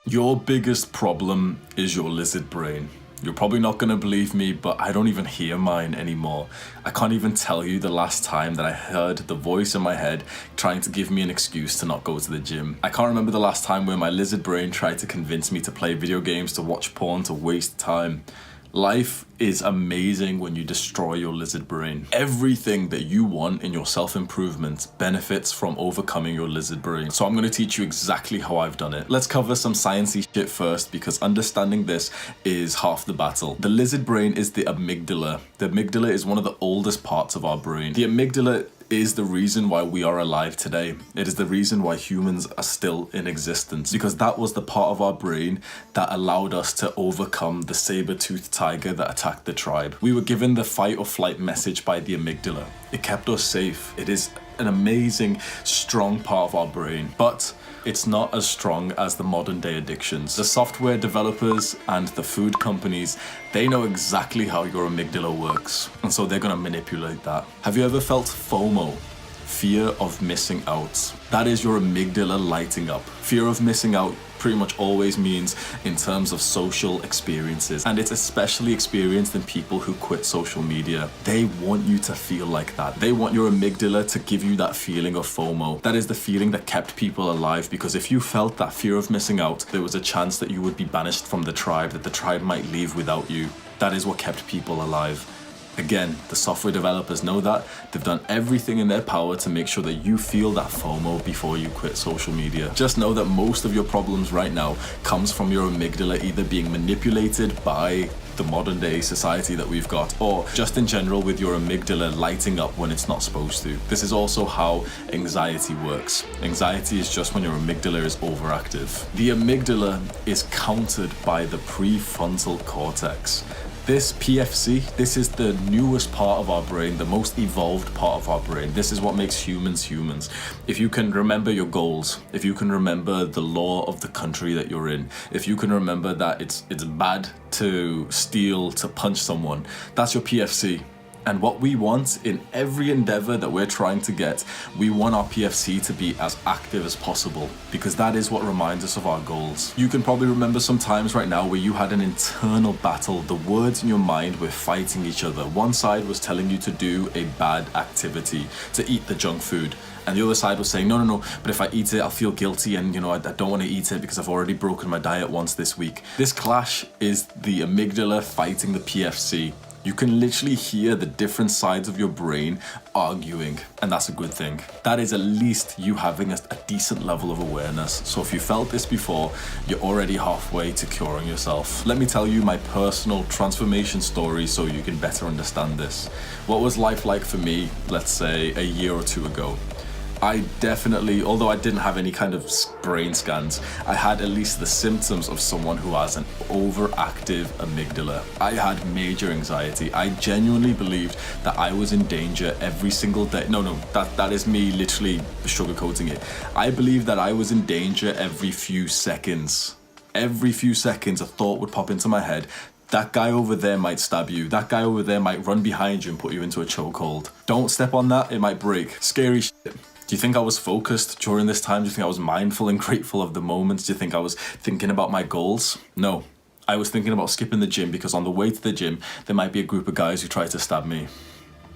Your biggest problem is your lizard brain. You're probably not going to believe me, but I don't even hear mine anymore. I can't even tell you the last time that I heard the voice in my head trying to give me an excuse to not go to the gym. I can't remember the last time where my lizard brain tried to convince me to play video games, to watch porn, to waste time. Life is amazing when you destroy your lizard brain. Everything that you want in your self-improvement benefits from overcoming your lizard brain. So I'm going to teach you exactly how I've done it. Let's cover some sciencey shit first, because understanding this is half the battle. The lizard brain is the amygdala. The amygdala is one of the oldest parts of our brain. The amygdala is the reason why we are alive today. It is the reason why humans are still in existence, because that was the part of our brain that allowed us to overcome the saber-toothed tiger that attacked the tribe. We were given the fight or flight message by the amygdala. It kept us safe. It is an amazing, strong part of our brain, but it's not as strong as the modern day addictions. The software developers and the food companies, they know exactly how your amygdala works, and so they're gonna manipulate that. Have you ever felt FOMO? Fear of missing out. That is your amygdala lighting up. Fear of missing out pretty much always means in terms of social experiences, and it's especially experienced in people who quit social media. They want you to feel like that. They want your amygdala to give you that feeling of FOMO. That is the feeling that kept people alive, because if you felt that fear of missing out, there was a chance that you would be banished from the tribe, that the tribe might leave without you. That is what kept people alive. Again, the software developers know that. They've done everything in their power to make sure that you feel that FOMO before you quit social media. Just know that most of your problems right now comes from your amygdala either being manipulated by the modern day society that we've got, or just in general with your amygdala lighting up when it's not supposed to. This is also how anxiety works. Anxiety is just when your amygdala is overactive. The amygdala is countered by the prefrontal cortex. This PFC, this is the newest part of our brain, the most evolved part of our brain. This is what makes humans humans. If you can remember your goals, if you can remember the law of the country that you're in, if you can remember that it's bad to steal, to punch someone, that's your PFC. And what we want in every endeavor that we're trying to get, we want our PFC to be as active as possible, because that is what reminds us of our goals. You can probably remember some times right now where you had an internal battle. The words in your mind were fighting each other. One side was telling you to do a bad activity, to eat the junk food. And the other side was saying, no, but if I eat it, I'll feel guilty, and I don't want to eat it because I've already broken my diet once this week. This clash is the amygdala fighting the PFC. You can literally hear the different sides of your brain arguing, and that's a good thing. That is at least you having a decent level of awareness. So if you felt this before, you're already halfway to curing yourself. Let me tell you my personal transformation story so you can better understand this. What was life like for me, let's say a year or two ago? I definitely, although I didn't have any kind of brain scans, I had at least the symptoms of someone who has an overactive amygdala. I had major anxiety. I genuinely believed that I was in danger every single day. No, that is me literally sugarcoating it. I believed that I was in danger every few seconds. Every few seconds, a thought would pop into my head. That guy over there might stab you. That guy over there might run behind you and put you into a chokehold. Don't step on that, it might break. Scary shit. Do you think I was focused during this time? Do you think I was mindful and grateful of the moments? Do you think I was thinking about my goals? No. I was thinking about skipping the gym, because on the way to the gym, there might be a group of guys who try to stab me.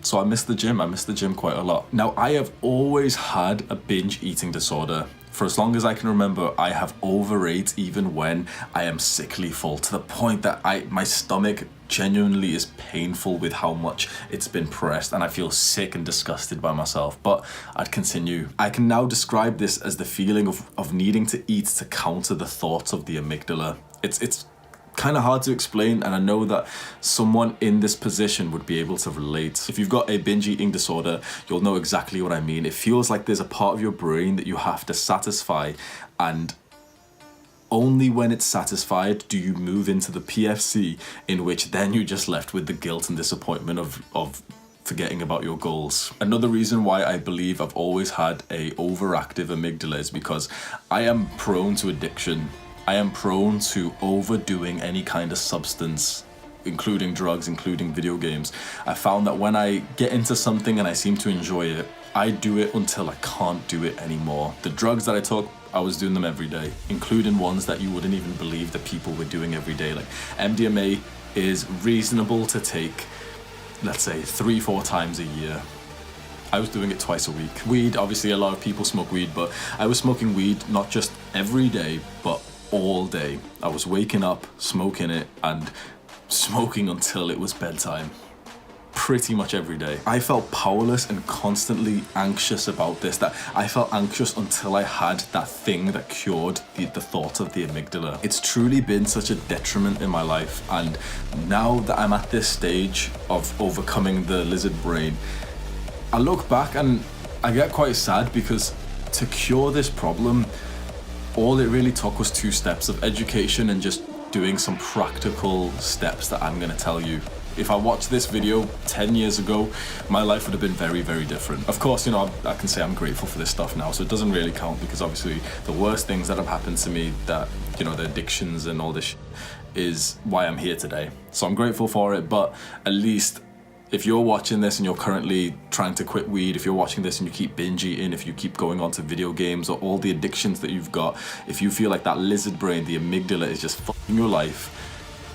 So I missed the gym. I missed the gym quite a lot. Now, I have always had a binge eating disorder. For as long as I can remember, I have overate even when I am sickly full, to the point that my stomach genuinely is painful with how much it's been pressed, and I feel sick and disgusted by myself, but I'd continue. I can now describe this as the feeling of needing to eat to counter the thoughts of the amygdala. It's kind of hard to explain, and I know that someone in this position would be able to relate. If you've got a binge eating disorder, you'll know exactly what I mean. It feels like there's a part of your brain that you have to satisfy, and only when it's satisfied do you move into the PFC, in which then you're just left with the guilt and disappointment of forgetting about your goals. Another reason why I believe I've always had a overactive amygdala is because I am prone to addiction. I am prone to overdoing any kind of substance, including drugs, including video games. I found that when I get into something and I seem to enjoy it, I do it until I can't do it anymore. The drugs that I talk I was doing them every day, including ones that you wouldn't even believe that people were doing every day. Like MDMA is reasonable to take, let's say 3-4 times a year. I was doing it twice a week. Weed, obviously a lot of people smoke weed, but I was smoking weed not just every day, but all day. I was waking up, smoking it, and smoking until it was bedtime. Pretty much every day. I felt powerless and constantly anxious about this. That I felt anxious until I had that thing that cured the thought of the amygdala. It's truly been such a detriment in my life, and now that I'm at this stage of overcoming the lizard brain, I look back and I get quite sad, because to cure this problem, all it really took was 2 steps of education and just doing some practical steps that I'm gonna tell you. If I watched this video 10 years ago, my life would have been very, very different. Of course, you know, I can say I'm grateful for this stuff now, so it doesn't really count, because obviously the worst things that have happened to me, that, you know, the addictions and all this is why I'm here today. So I'm grateful for it, but at least if you're watching this and you're currently trying to quit weed, if you're watching this and you keep binge eating, if you keep going on to video games or all the addictions that you've got, if you feel like that lizard brain, the amygdala, is just fucking your life,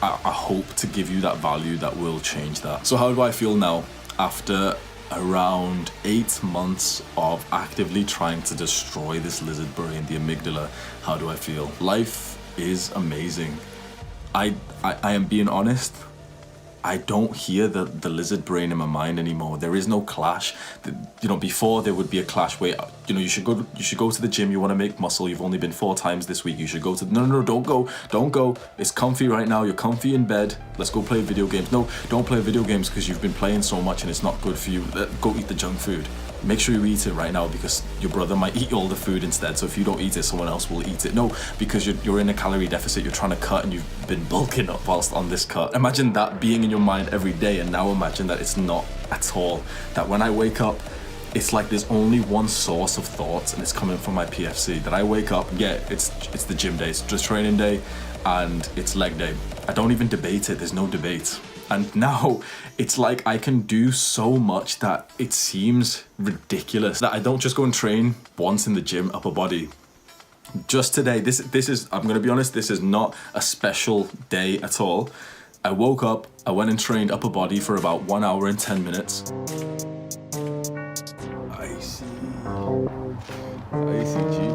I hope to give you that value that will change that. So how do I feel now after around 8 months of actively trying to destroy this lizard brain, the amygdala? How do I feel? Life is amazing. I am being honest. I don't hear the lizard brain in my mind anymore. There is no clash. You know, before there would be a clash where, you know, you should go to the gym, you want to make muscle, you've only been 4 times this week, you should go to, no, don't go. It's comfy right now, you're comfy in bed, let's go play video games. No, don't play video games because you've been playing so much and it's not good for you. Go eat the junk food. Make sure you eat it right now, because your brother might eat all the food instead. So if you don't eat it, someone else will eat it. No, because you're in a calorie deficit, you're trying to cut and you've been bulking up whilst on this cut. Imagine that being in your mind every day, and now imagine that it's not at all. That when I wake up, it's like there's only one source of thoughts, and it's coming from my PFC. That I wake up, yeah, it's the gym day, it's just training day, and it's leg day. I don't even debate it, there's no debate. And now it's like I can do so much that it seems ridiculous that I don't just go and train once in the gym, upper body. Just today, this is, I'm gonna be honest, this is not a special day at all. I woke up, I went and trained upper body for about 1 hour and 10 minutes. ICG.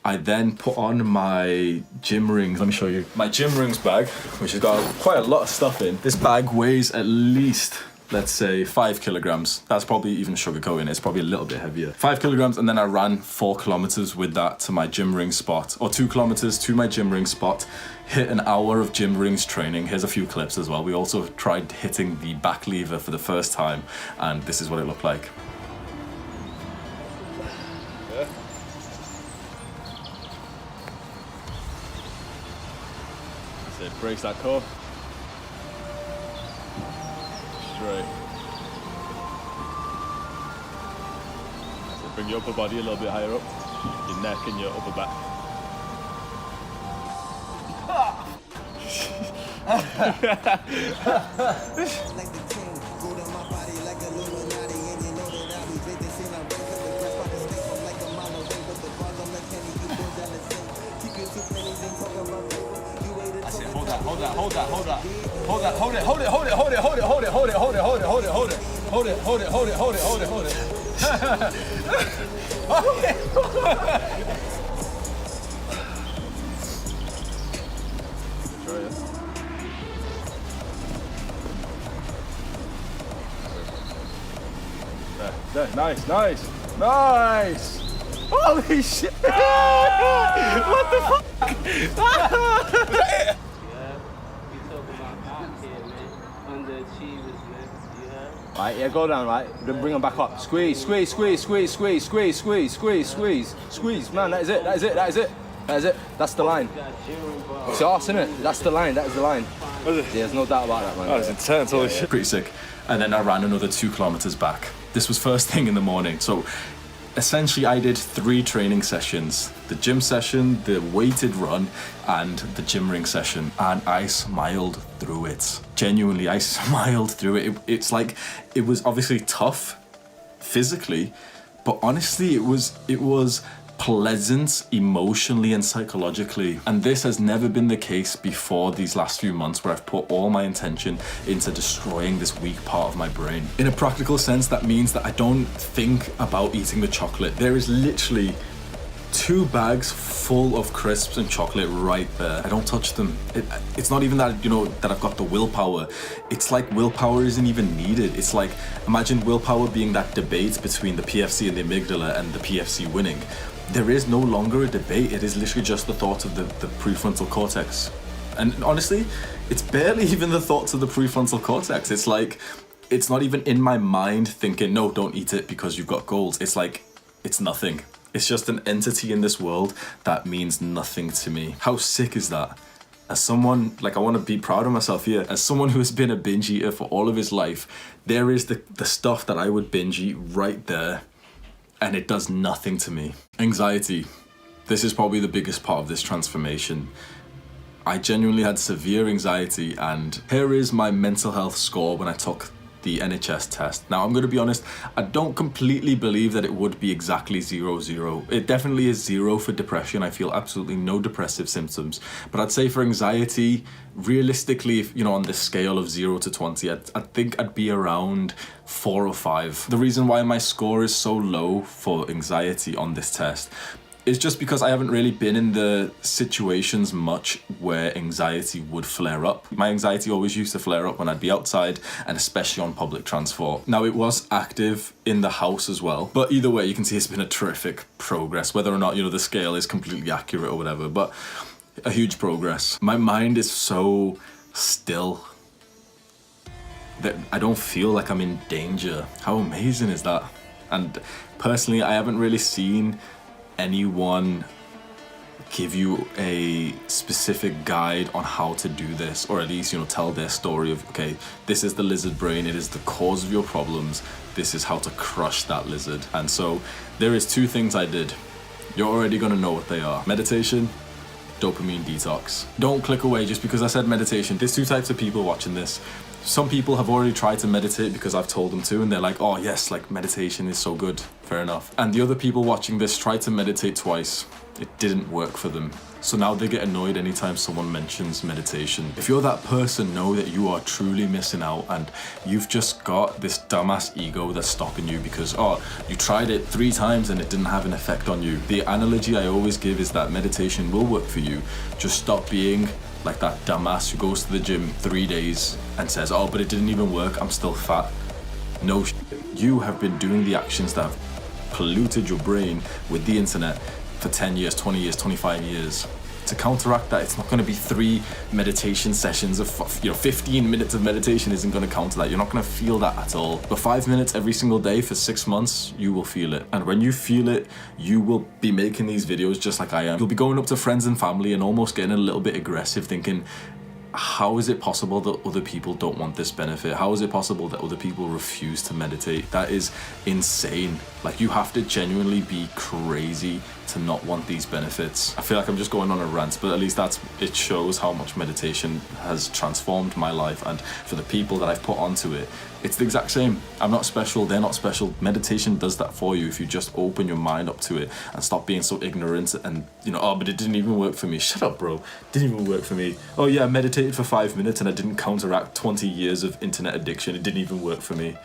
I then put on my gym rings. Let me show you. My gym rings bag, which has got quite a lot of stuff in. This bag weighs at least, let's say, 5 kilograms. That's probably even sugarcoating. It's probably a little bit heavier. 5 kilograms, and then I ran 4 kilometers with that to my gym ring spot, or 2 kilometers to my gym ring spot. Hit an hour of gym rings training. Here's a few clips as well. We also tried hitting the back lever for the first time, and this is what it looked like. Brace that core. Straight. So bring your upper body a little bit higher up. Your neck and your upper back. Hold that. Hold it. There. Nice. Holy shit. What the fuck? Underachievers, man. You heard? Right, yeah, go down, right? Then bring them back up. Squeeze, squeeze, squeeze, squeeze, squeeze, squeeze, squeeze, squeeze, squeeze, squeeze. Man, that is it, that is it, that is it. That is it. That's the line. It's arse, isn't it? That's the line, that is the line. Yeah, there's no doubt about that, man. Oh, it's intense, holy shit. Pretty sick. And then I ran another 2 kilometers back. This was first thing in the morning. So essentially I did 3 training sessions: the gym session, the weighted run, and the gym ring session. And I smiled through it. Genuinely, I smiled through it. It's like, it was obviously tough physically, but honestly, it was pleasant emotionally and psychologically. And this has never been the case before these last few months, where I've put all my intention into destroying this weak part of my brain. In a practical sense, that means that I don't think about eating the chocolate. There is literally 2 bags full of crisps and chocolate right there. I don't touch them. It's not even that, you know, that I've got the willpower. It's like willpower isn't even needed. It's like, imagine willpower being that debate between the PFC and the amygdala and the PFC winning. There is no longer a debate. It is literally just the thoughts of the prefrontal cortex. And honestly, it's barely even the thoughts of the prefrontal cortex. It's like, it's not even in my mind thinking, no, don't eat it because you've got goals. It's like, it's nothing. It's just an entity in this world that means nothing to me. How sick is that? As someone, like, I want to be proud of myself here. As someone who has been a binge eater for all of his life, there is the stuff that I would binge eat right there, and it does nothing to me. Anxiety. This is probably the biggest part of this transformation. I genuinely had severe anxiety, and here is my mental health score when I took the NHS test. Now, I'm going to be honest, I don't completely believe that it would be exactly 0-0. It definitely is 0 for depression. I feel absolutely no depressive symptoms. But I'd say for anxiety, realistically, if, you know, on this scale of 0 to 20, I think I'd be around 4 or 5. The reason why my score is so low for anxiety on this test is just because I haven't really been in the situations much where anxiety would flare up. My anxiety always used to flare up when I'd be outside, and especially on public transport. Now, it was active in the house as well, but either way, you can see it's been a terrific progress, whether or not, you know, the scale is completely accurate or whatever, but a huge progress. My mind is so still that I don't feel like I'm in danger. How amazing is that? And personally, I haven't really seen anyone give you a specific guide on how to do this, or at least, you know, tell their story of, okay, this is the lizard brain, it is the cause of your problems, this is how to crush that lizard. And so there is 2 things I did. You're already gonna know what they are. Meditation, dopamine detox. Don't click away just because I said meditation. There's 2 types of people watching this. Some people have already tried to meditate because I've told them to, and they're like, oh yes, like meditation is so good. Fair enough. And the other people watching this tried to meditate twice. It didn't work for them. So now they get annoyed anytime someone mentions meditation. If you're that person, know that you are truly missing out, and you've just got this dumbass ego that's stopping you because, oh, you tried it 3 times and it didn't have an effect on you. The analogy I always give is that meditation will work for you. Just stop being like that dumbass who goes to the gym 3 days and says, oh, but it didn't even work, I'm still fat. No, you have been doing the actions that have polluted your brain with the internet for 10 years, 20 years, 25 years. To counteract that, it's not going to be 3 meditation sessions of, 15 minutes of meditation isn't going to counter that. You're not going to feel that at all. But 5 minutes every single day for 6 months, you will feel it. And when you feel it, you will be making these videos just like I am. You'll be going up to friends and family and almost getting a little bit aggressive, thinking, how is it possible that other people don't want this benefit? How is it possible that other people refuse to meditate? That is insane. Like, you have to genuinely be crazy to not want these benefits. I feel like I'm just going on a rant, but at least it shows how much meditation has transformed my life, and for the people that I've put onto it, it's the exact same. I'm not special, they're not special. Meditation does that for you if you just open your mind up to it and stop being so ignorant and, oh, but it didn't even work for me. Shut up, bro. Didn't even work for me. Oh yeah, I meditated for 5 minutes and I didn't counteract 20 years of internet addiction. It didn't even work for me.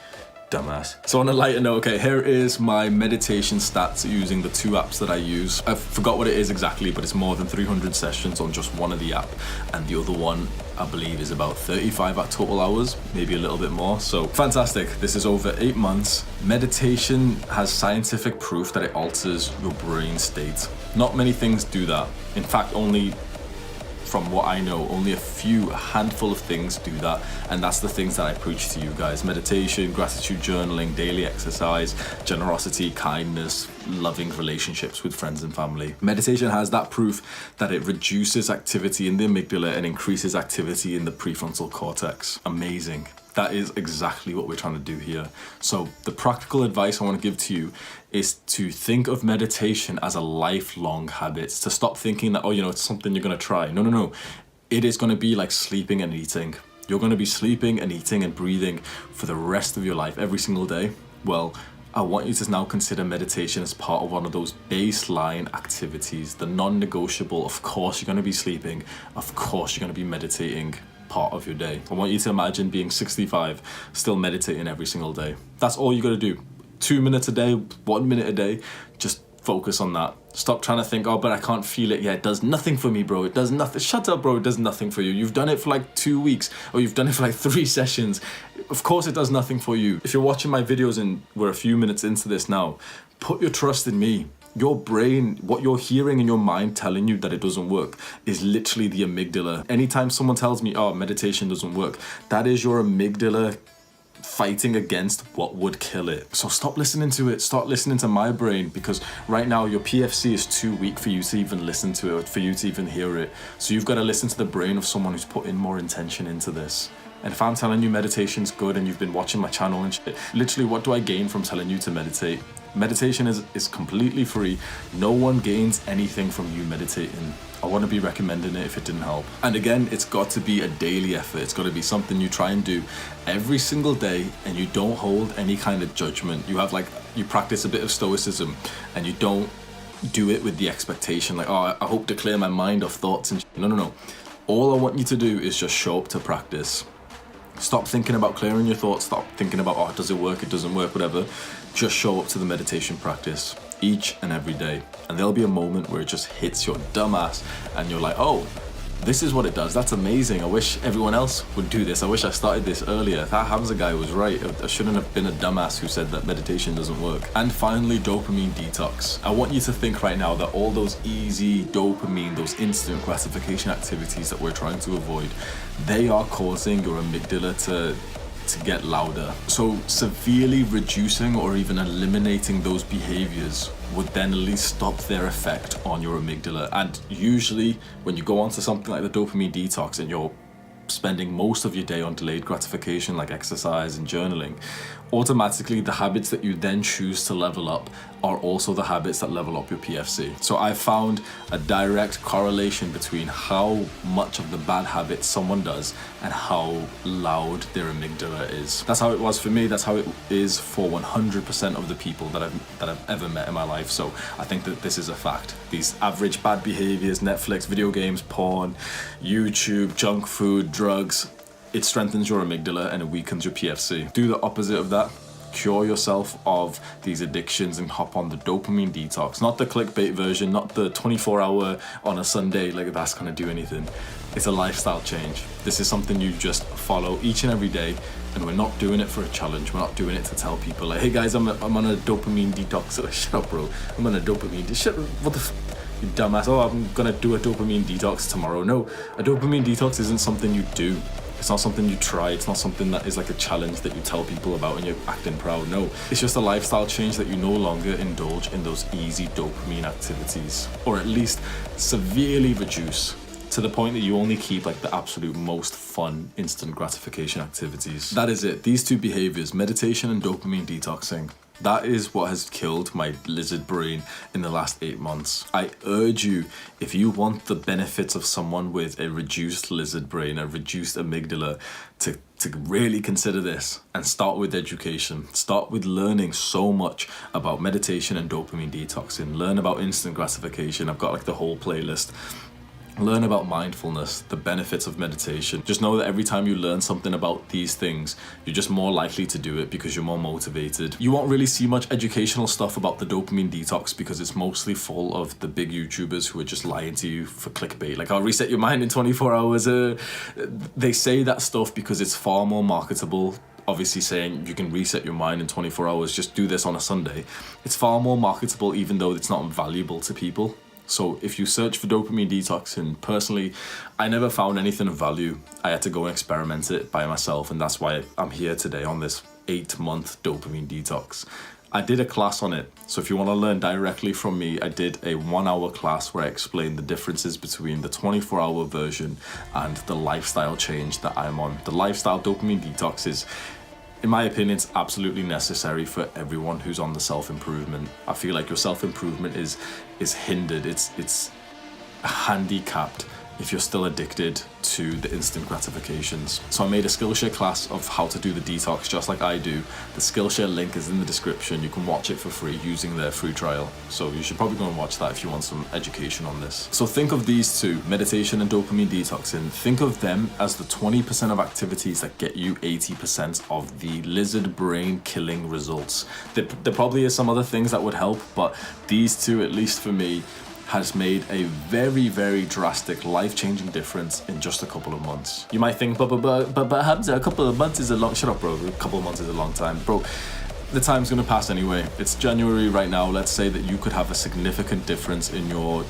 Dumbass. So on a lighter note, okay, here is my meditation stats using the 2 apps that I use. I forgot what it is exactly, but it's more than 300 sessions on just one of the app, and the other one, I believe, is about 35 total hours, maybe a little bit more. So fantastic. This is over 8 months. Meditation has scientific proof that it alters your brain state. Not many things do that. In fact, only from what I know, only a handful of things do that, and that's the things that I preach to you guys. Meditation, gratitude journaling, daily exercise, generosity, kindness, loving relationships with friends and family. Meditation has that proof that it reduces activity in the amygdala and increases activity in the prefrontal cortex. Amazing. That is exactly what we're trying to do here. So the practical advice I want to give to you is to think of meditation as a lifelong habit. To stop thinking that, oh, it's something you're going to try. No. It is going to be like sleeping and eating. You're going to be sleeping and eating and breathing for the rest of your life, every single day. Well, I want you to now consider meditation as part of one of those baseline activities, the non-negotiable. Of course, you're going to be sleeping. Of course, you're going to be meditating part of your day. I want you to imagine being 65, still meditating every single day. That's all you got to do. 2 minutes a day, 1 minute a day. Just focus on that. Stop trying to think, oh, but I can't feel it. Yeah, it does nothing for me, bro. It does nothing. Shut up, bro. It does nothing for you. You've done it for like 2 weeks, or you've done it for like 3 sessions. Of course it does nothing for you. If you're watching my videos and we're a few minutes into this now, put your trust in me. Your brain, what you're hearing in your mind telling you that it doesn't work is literally the amygdala. Anytime someone tells me, oh, meditation doesn't work, that is your amygdala fighting against what would kill it. So stop listening to it. Start listening to my brain, because right now your PFC is too weak for you to even listen to it, for you to even hear it. So you've got to listen to the brain of someone who's put in more intention into this. And if I'm telling you meditation's good and you've been watching my channel and shit, literally what do I gain from telling you to meditate? Meditation is completely free. No one gains anything from you meditating. I wouldn't be recommending it if it didn't help. And again, it's got to be a daily effort. It's got to be something you try and do every single day, and you don't hold any kind of judgment. You practice a bit of stoicism, and you don't do it with the expectation like, oh, I hope to clear my mind of thoughts and shit. No. All I want you to do is just show up to practice. Stop thinking about clearing your thoughts. Stop thinking about, oh, does it work? It doesn't work, whatever. Just show up to the meditation practice each and every day. And there'll be a moment where it just hits your dumb ass and you're like, oh, this is what it does. That's amazing. I wish everyone else would do this. I wish I started this earlier. That Hamza guy was right. I shouldn't have been a dumbass who said that meditation doesn't work. And finally, dopamine detox. I want you to think right now that all those easy dopamine, those instant gratification activities that we're trying to avoid, they are causing your amygdala to get louder. So severely reducing or even eliminating those behaviors would then at least stop their effect on your amygdala. And usually when you go onto something like the dopamine detox and you're spending most of your day on delayed gratification like exercise and journaling, automatically the habits that you then choose to level up are also the habits that level up your PFC. So I found a direct correlation between how much of the bad habits someone does and how loud their amygdala is. That's how it was for me. That's how it is for 100% of the people that I've ever met in my life. So I think that this is a fact. These average bad behaviors, Netflix, video games, porn, YouTube, junk food, drugs, it strengthens your amygdala and it weakens your PFC. Do the opposite of that. Cure yourself of these addictions and hop on the dopamine detox. Not the clickbait version, not the 24-hour on a Sunday, like that's gonna do anything. It's a lifestyle change. This is something you just follow each and every day, and we're not doing it for a challenge. We're not doing it to tell people like, hey guys, I'm on a dopamine detox. Oh, shut up, bro. I'm on a dopamine shut what the you dumbass. Oh, I'm gonna do a dopamine detox tomorrow. No, a dopamine detox isn't something you do. It's not something you try. It's not something that is like a challenge that you tell people about and you're acting proud. No, it's just a lifestyle change that you no longer indulge in those easy dopamine activities, or at least severely reduce to the point that you only keep like the absolute most fun instant gratification activities. That is it. These two behaviors, meditation and dopamine detoxing, that is what has killed my lizard brain in the last 8 months. I urge you, if you want the benefits of someone with a reduced lizard brain, a reduced amygdala, to really consider this and start with education. Start with learning so much about meditation and dopamine detoxing. Learn about instant gratification. I've got like the whole playlist. Learn about mindfulness, the benefits of meditation. Just know that every time you learn something about these things, you're just more likely to do it because you're more motivated. You won't really see much educational stuff about the dopamine detox because it's mostly full of the big YouTubers who are just lying to you for clickbait. Like, I'll reset your mind in 24 hours. They say that stuff because it's far more marketable. Obviously saying you can reset your mind in 24 hours, just do this on a Sunday. It's far more marketable even though it's not valuable to people. So if you search for dopamine detoxing, personally, I never found anything of value. I had to go and experiment it by myself, and that's why I'm here today on this 8-month dopamine detox. I did a class on it, so if you want to learn directly from me, I did a 1-hour class where I explained the differences between the 24-hour version and the lifestyle change that I'm on. The lifestyle dopamine detox is, in my opinion, it's absolutely necessary for everyone who's on the self-improvement. I feel like your self-improvement is hindered, it's handicapped if you're still addicted to the instant gratifications. So I made a Skillshare class of how to do the detox just like I do. The Skillshare link is in the description. You can watch it for free using their free trial. So you should probably go and watch that if you want some education on this. So think of these two, meditation and dopamine detoxing. Think of them as the 20% of activities that get you 80% of the lizard brain killing results. There probably is some other things that would help, but these two, at least for me, has made a very, very drastic, life-changing difference in just a couple of months. You might think, but Hamza, a couple of months is a long... Shut up, bro. A couple of months is a long time. Bro, the time's gonna pass anyway. It's January right now. Let's say that you could have a significant difference in your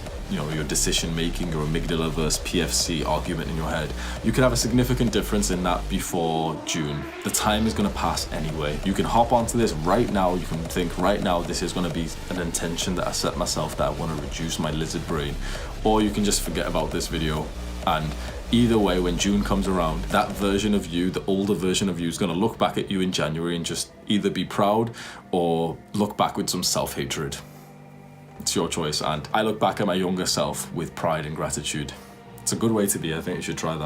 decision making, your amygdala versus PFC argument in your head. You could have a significant difference in that before June. The time is gonna pass anyway. You can hop onto this right now. You can think right now, this is gonna be an intention that I set myself, that I wanna reduce my lizard brain. Or you can just forget about this video, and either way, when June comes around, that version of you, the older version of you, is gonna look back at you in January and just either be proud or look back with some self-hatred. It's your choice, and I look back at my younger self with pride and gratitude. It's a good way to be. I think you should try that.